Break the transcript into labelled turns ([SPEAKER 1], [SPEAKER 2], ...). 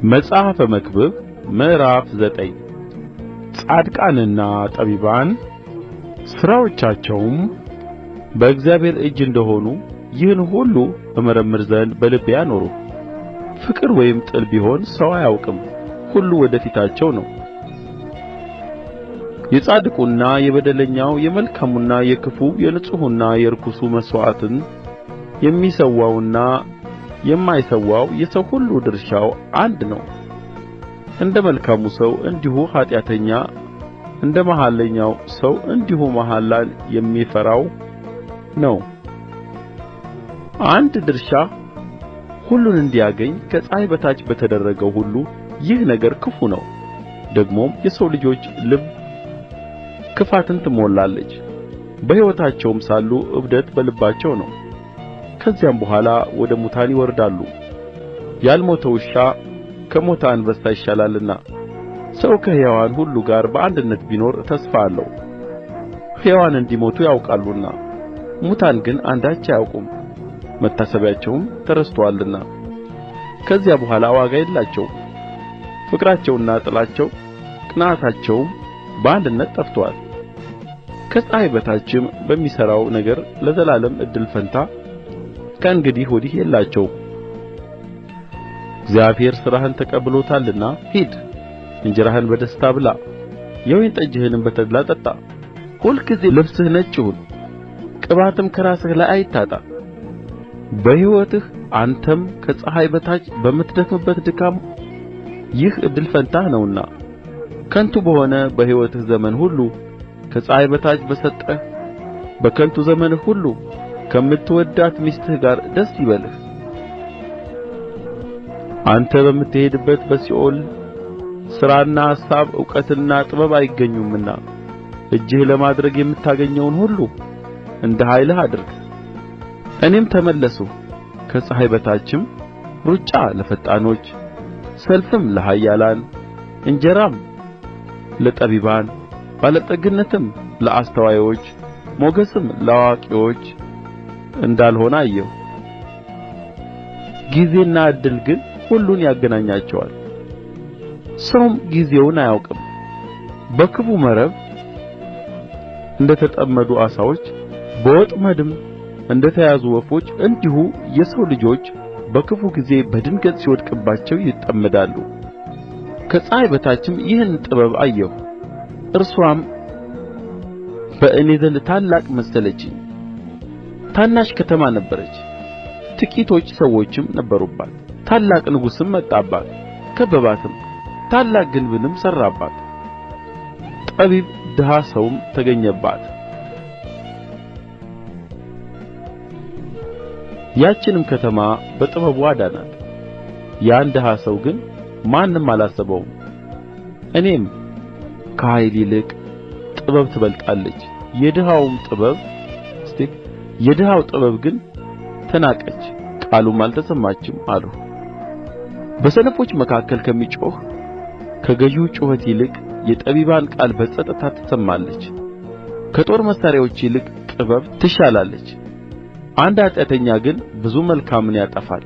[SPEAKER 1] መጽሐፈ መክብብ ምዕራፍ 9 ጻድቃንና ጠቢባን ሥራዎቻቸውም በእግዚአብሔር እጅ እንደሆኑ ይህን ሁሉ እመረምር ዘንድ በልቤ አኖርሁ። ፍቅር ወይም ጥል ቢሆን ሰው አያውቅም፣ ሁሉ ወደ ፊታቸው ነው። የጻድቁና የበደለኛው፣ የመልካሙና የክፉው፣ የንጹሑና የርኩሱ መሥዋዕትን የሚሠዋውና የማይሠዋው የሰው ሁሉ ድርሻው አንድ ነው። እንደ መልካሙ ሰው እንዲሁ ኃጢአተኛ፣ እንደ መሐለኛው ሰው እንዲሁ መሐላን የሚፈራው ነው። አንድ ድርሻ ሁሉን እንዲያገኝ ከፀሐይ በታች በተደረገው ሁሉ ይህ ነገር ክፉ ነው። ደግሞም የሰው ልጆች ልብ ክፋትን ትሞላለች፣ በሕይወታቸውም ሳሉ እብደት በልባቸው ነው። ከዚያም በኋላ ወደ ሙታን ይወርዳሉ። ያልሞተ ውሻ ከሞተ አንበሳ ይሻላልና ሰው ከሕያዋን ሁሉ ጋር በአንድነት ቢኖር ተስፋ አለው። ሕያዋን እንዲሞቱ ያውቃሉና ሙታን ግን አንዳች አያውቁም፣ መታሰቢያቸውም ተረስቶአልና። ከዚያ በኋላ ዋጋ የላቸውም። ፍቅራቸውና ጥላቸው ቅንዓታቸውም በአንድነት ጠፍቶአል። ከፀሐይ በታችም በሚሠራው ነገር ለዘላለም እድል ፈንታ ከእንግዲህ ወዲህ የላቸውም። እግዚአብሔር ሥራህን ተቀብሎታልና ሂድ፣ እንጀራህን በደስታ ብላ፣ የወይን ጠጅህንም በተድላ ጠጣ። ሁልጊዜ ልብስህ ነጭ ይሁን፣ ቅባትም ከራስህ ላይ አይታጣ። በሕይወትህ አንተም ከፀሐይ በታች በምትደክምበት ድካም ይህ እድል ፈንታህ ነውና። ከንቱ በሆነ በሕይወትህ ዘመን ሁሉ ከፀሐይ በታች በሰጠህ በከንቱ ዘመንህ ሁሉ ከምትወዳት ሚስትህ ጋር ደስ ይበልህ። አንተ በምትሄድበት በሲኦል ሥራና አሳብ ዕውቀትና ጥበብ አይገኙምና እጅህ ለማድረግ የምታገኘውን ሁሉ እንደ ኃይልህ አድርግ። እኔም ተመለስሁ፣ ከፀሐይ በታችም ሩጫ ለፈጣኖች፣ ሰልፍም ለኃያላን፣ እንጀራም ለጠቢባን፣ ባለጠግነትም ለአስተዋዮች፣ ሞገስም ለአዋቂዎች እንዳልሆነ አየሁ። ጊዜና ዕድል ግን ሁሉን ያገናኛቸዋል። ሰውም ጊዜውን አያውቅም። በክፉ መረብ እንደ ተጠመዱ ዓሣዎች በወጥመድም እንደ ተያዙ ወፎች እንዲሁ የሰው ልጆች በክፉ ጊዜ በድንገት ሲወድቅባቸው ይጠመዳሉ። ከፀሐይ በታችም ይህን ጥበብ አየሁ፣ እርስዋም በእኔ ዘንድ ታላቅ መሰለችኝ። ታናሽ ከተማ ነበረች፣ ጥቂቶች ሰዎችም ነበሩባት። ታላቅ ንጉሥም መጣባት፣ ከበባትም፣ ታላቅ ግንብንም ሠራባት። ጠቢብ ድሀ ሰውም ተገኘባት። ያችንም ከተማ በጥበቡ አዳናት። ያን ድሀ ሰው ግን ማንም አላሰበውም። እኔም ከኃይል ይልቅ ጥበብ ትበልጣለች፣ የድሀው ጥበብ ግን ተናቀች፣ ቃሉም አልተሰማችም አልሁ። በሰነፎች መካከል ከሚጮኽ ከገዢው ጩኸት ይልቅ የጠቢባን ቃል በጸጥታ ትሰማለች። ከጦር መሣሪያዎች ይልቅ ጥበብ ትሻላለች። አንድ ኃጢአተኛ ግን ብዙ መልካምን ያጠፋል።